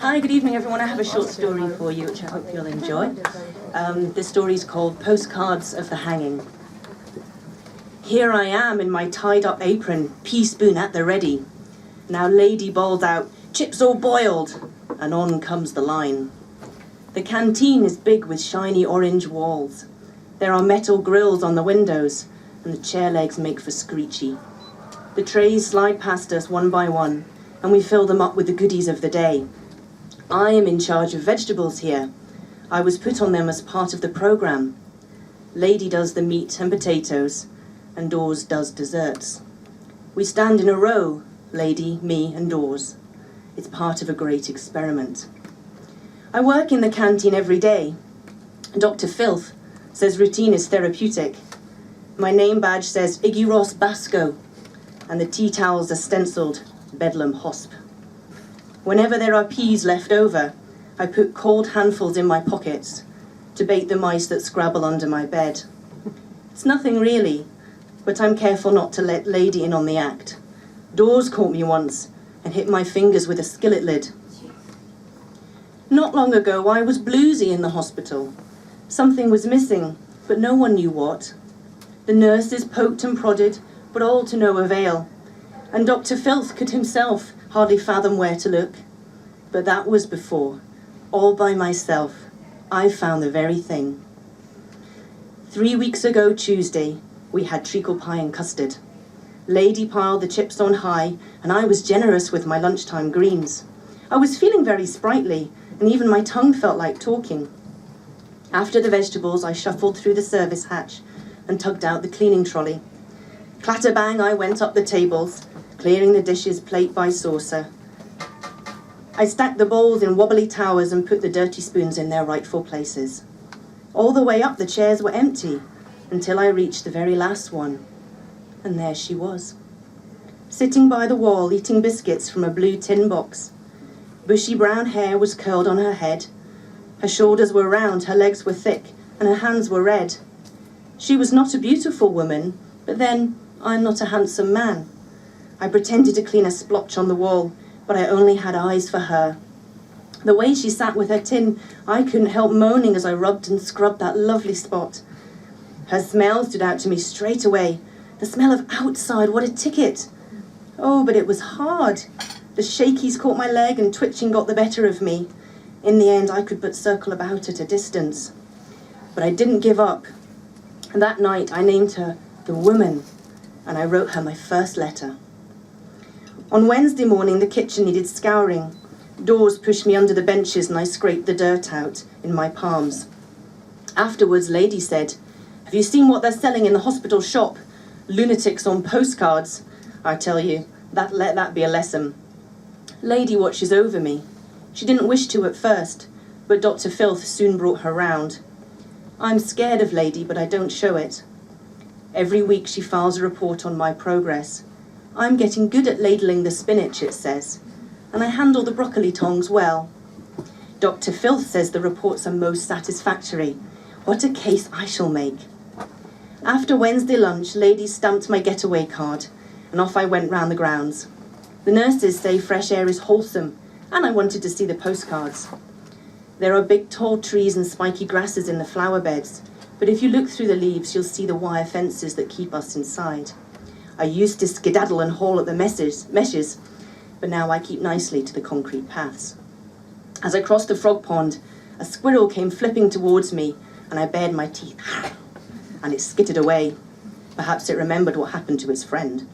Hi, good evening everyone. I have a short story for you which I hope you'll enjoy. This story is called Postcards of the Hanging. Here I am in my tied-up apron, pea spoon at the ready. Now lady bawls out, "Chips all boiled," and on comes the line. The canteen is big with shiny orange walls. There are metal grills on the windows, and the chair legs make for screechy. The trays slide past us one by one, and we fill them up with the goodies of the day. I am in charge of vegetables here. I was put on them as part of the programme. Lady does the meat and potatoes, and Dawes does desserts. We stand in a row, Lady, me and Dawes. It's part of a great experiment. I work in the canteen every day. Dr. Filth says routine is therapeutic. My name badge says Iggy Ross Basco, and the tea towels are stencilled Bedlam Hosp. Whenever there are peas left over, I put cold handfuls in my pockets to bait the mice that scrabble under my bed. It's nothing really, but I'm careful not to let Lady in on the act. Dawes caught me once and hit my fingers with a skillet lid. Not long ago, I was bluesy in the hospital. Something was missing, but no one knew what. The nurses poked and prodded, but all to no avail, and Dr. Filth could himself hardly fathom where to look. But that was before, all by myself, I found the very thing. 3 weeks ago Tuesday, we had treacle pie and custard. Lady piled the chips on high, and I was generous with my lunchtime greens. I was feeling very sprightly, and even my tongue felt like talking. After the vegetables, I shuffled through the service hatch and tugged out the cleaning trolley. Clatter-bang, I went up the tables, clearing the dishes plate by saucer. I stacked the bowls in wobbly towers and put the dirty spoons in their rightful places. All the way up, the chairs were empty, until I reached the very last one. And there she was, sitting by the wall, eating biscuits from a blue tin box. Bushy brown hair was curled on her head. Her shoulders were round, her legs were thick, and her hands were red. She was not a beautiful woman, but then, I'm not a handsome man. I pretended to clean a splotch on the wall, but I only had eyes for her. The way she sat with her tin, I couldn't help moaning as I rubbed and scrubbed that lovely spot. Her smell stood out to me straight away. The smell of outside, what a ticket! Oh, but it was hard. The shakies caught my leg and twitching got the better of me. In the end, I could but circle about at a distance. But I didn't give up. And that night, I named her the Woman, and I wrote her my first letter. On Wednesday morning, the kitchen needed scouring. Dawes pushed me under the benches and I scraped the dirt out in my palms. Afterwards, Lady said, "Have you seen what they're selling in the hospital shop? Lunatics on postcards." I tell you, let that be a lesson. Lady watches over me. She didn't wish to at first, but Dr. Filth soon brought her round. I'm scared of Lady, but I don't show it. Every week she files a report on my progress. I'm getting good at ladling the spinach, it says, and I handle the broccoli tongs well. Dr. Filth says the reports are most satisfactory. What a case I shall make. After Wednesday lunch, Lady stamped my getaway card, and off I went round the grounds. The nurses say fresh air is wholesome, and I wanted to see the postcards. There are big tall trees and spiky grasses in the flower beds, but if you look through the leaves, you'll see the wire fences that keep us inside. I used to skedaddle and haul at the meshes, but now I keep nicely to the concrete paths. As I crossed the frog pond, a squirrel came flipping towards me, and I bared my teeth, and it skittered away. Perhaps it remembered what happened to its friend.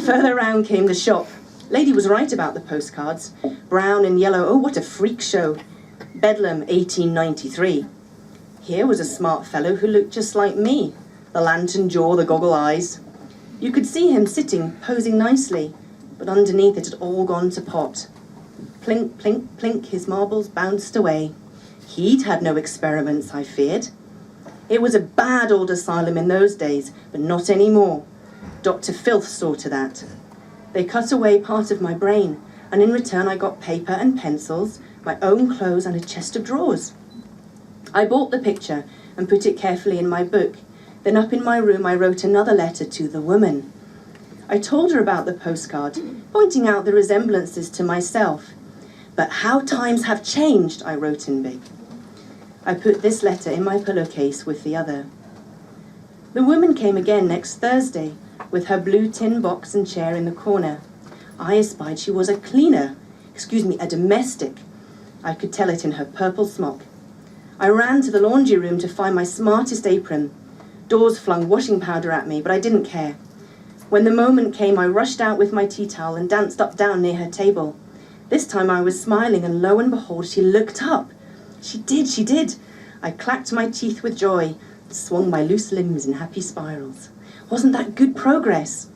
Further round came the shop. Lady was right about the postcards. Brown and yellow, oh, what a freak show. Bedlam, 1893. Here was a smart fellow who looked just like me. The lantern jaw, the goggle eyes. You could see him sitting, posing nicely, but underneath it had all gone to pot. Plink, plink, plink, his marbles bounced away. He'd had no experiments, I feared. It was a bad old asylum in those days, but not anymore. Dr. Filth saw to that. They cut away part of my brain, and in return I got paper and pencils, my own clothes and a chest of drawers. I bought the picture and put it carefully in my book. Then up in my room I wrote another letter to the Woman. I told her about the postcard, pointing out the resemblances to myself. But how times have changed, I wrote in big. I put this letter in my pillowcase with the other. The woman came again next Thursday with her blue tin box and chair in the corner. I espied she was a cleaner, a domestic. I could tell it in her purple smock. I ran to the laundry room to find my smartest apron. Dawes flung washing powder at me, but I didn't care. When the moment came, I rushed out with my tea towel and danced up down near her table. This time I was smiling, and lo and behold, she looked up. She did. I clacked my teeth with joy, swung my loose limbs in happy spirals. Wasn't that good progress?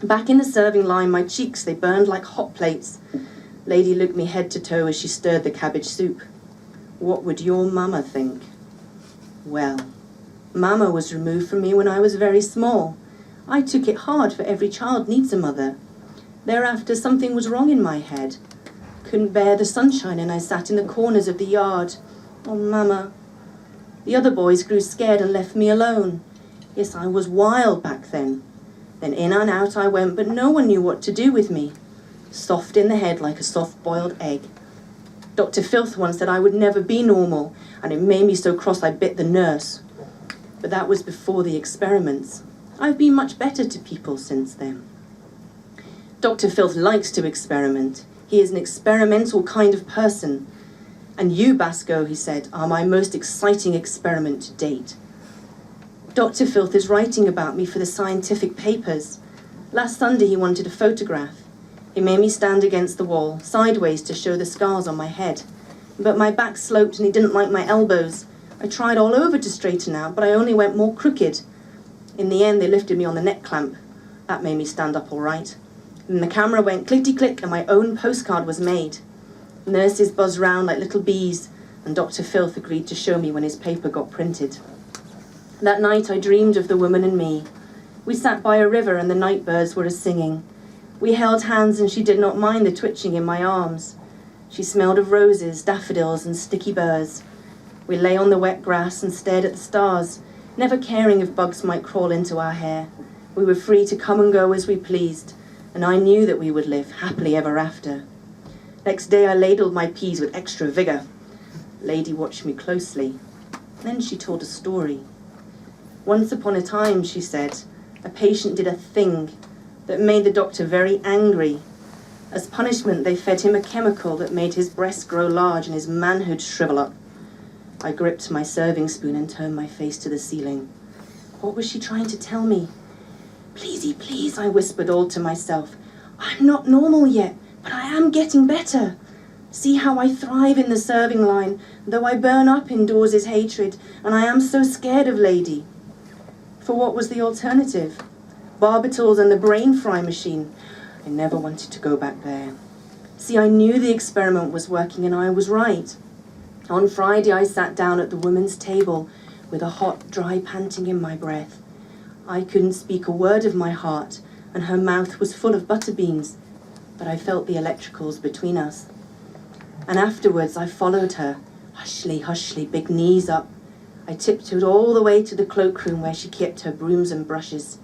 Back in the serving line, my cheeks, they burned like hot plates. Lady looked me head to toe as she stirred the cabbage soup. What would your mama think? Well, Mama was removed from me when I was very small. I took it hard, for every child needs a mother. Thereafter, something was wrong in my head. Couldn't bear the sunshine, and I sat in the corners of the yard. Oh, Mama. The other boys grew scared and left me alone. Yes, I was wild back then. Then in and out I went, but no one knew what to do with me. Soft in the head like a soft-boiled egg. Dr. Filth once said I would never be normal, and it made me so cross I bit the nurse. But that was before the experiments. I've been much better to people since then. Dr. Filth likes to experiment. He is an experimental kind of person. And you, Basco, he said, are my most exciting experiment to date. Dr. Filth is writing about me for the scientific papers. Last Sunday he wanted a photograph. He made me stand against the wall, sideways to show the scars on my head. But my back sloped and he didn't like my elbows. I tried all over to straighten out, but I only went more crooked. In the end, they lifted me on the neck clamp. That made me stand up all right. And the camera went clickety-click and my own postcard was made. Nurses buzzed round like little bees, and Dr. Filth agreed to show me when his paper got printed. That night I dreamed of the woman and me. We sat by a river and the night birds were a-singing. We held hands and she did not mind the twitching in my arms. She smelled of roses, daffodils and sticky burrs. We lay on the wet grass and stared at the stars, never caring if bugs might crawl into our hair. We were free to come and go as we pleased, and I knew that we would live happily ever after. Next day I ladled my peas with extra vigour. Lady watched me closely. Then she told a story. Once upon a time, she said, a patient did a thing that made the doctor very angry. As punishment, they fed him a chemical that made his breasts grow large and his manhood shrivel up. I gripped my serving spoon and turned my face to the ceiling. What was she trying to tell me? Pleasey, please, I whispered all to myself. I'm not normal yet, but I am getting better. See how I thrive in the serving line, though I burn up in Dawes' hatred, and I am so scared of Lady. For what was the alternative? Barbitals and the brain fry machine. I never wanted to go back there. See, I knew the experiment was working, and I was right. On Friday, I sat down at the women's table with a hot, dry panting in my breath. I couldn't speak a word of my heart, and her mouth was full of butter beans, but I felt the electricals between us. And afterwards, I followed her, hushly, hushly, big knees up. I tiptoed all the way to the cloakroom where she kept her brooms and brushes.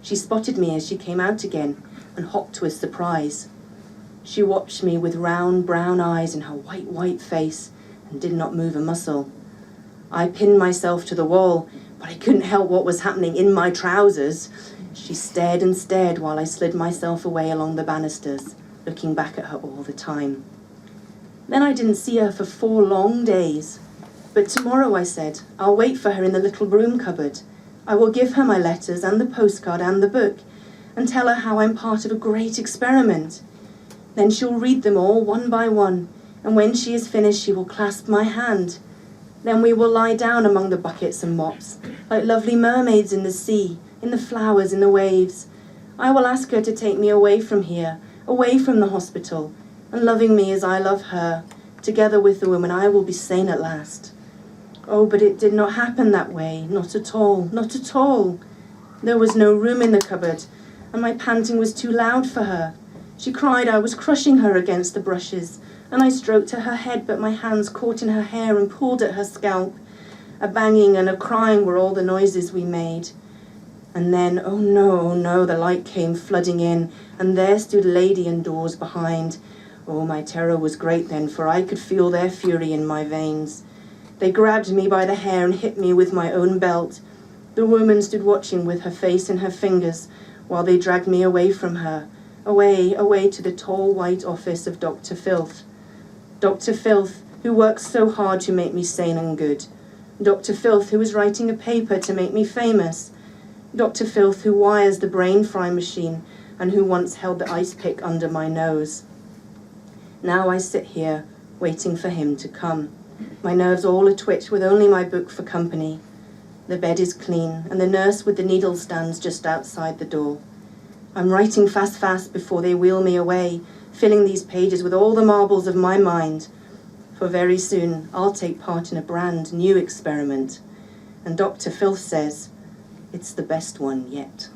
She spotted me as she came out again and hopped with surprise. She watched me with round brown eyes in her white, white face and did not move a muscle. I pinned myself to the wall, but I couldn't help what was happening in my trousers. She stared and stared while I slid myself away along the banisters, looking back at her all the time. Then I didn't see her for 4 long days. But tomorrow, I said, I'll wait for her in the little broom cupboard. I will give her my letters and the postcard and the book and tell her how I'm part of a great experiment. Then she'll read them all one by one, and when she is finished, she will clasp my hand. Then we will lie down among the buckets and mops, like lovely mermaids in the sea, in the flowers, in the waves. I will ask her to take me away from here, away from the hospital, and loving me as I love her, together with the woman, I will be sane at last. Oh, but it did not happen that way, not at all, not at all. There was no room in the cupboard, and my panting was too loud for her. She cried I was crushing her against the brushes, and I stroked at her head, but my hands caught in her hair and pulled at her scalp. A banging and a crying were all the noises we made. And then, oh no, the light came flooding in, and there stood Lady and Dawes behind. Oh, my terror was great then, for I could feel their fury in my veins. They grabbed me by the hair and hit me with my own belt. The woman stood watching with her face in her fingers while they dragged me away from her, away to the tall white office of Dr. Filth. Dr. Filth, who works so hard to make me sane and good. Dr. Filth, who is writing a paper to make me famous. Dr. Filth, who wires the brain fry machine and who once held the ice pick under my nose. Now I sit here, waiting for him to come. My nerves all a-twitch with only my book for company. The bed is clean, and the nurse with the needle stands just outside the door. I'm writing fast before they wheel me away, filling these pages with all the marbles of my mind. For very soon I'll take part in a brand new experiment. And Dr. Filth says, it's the best one yet.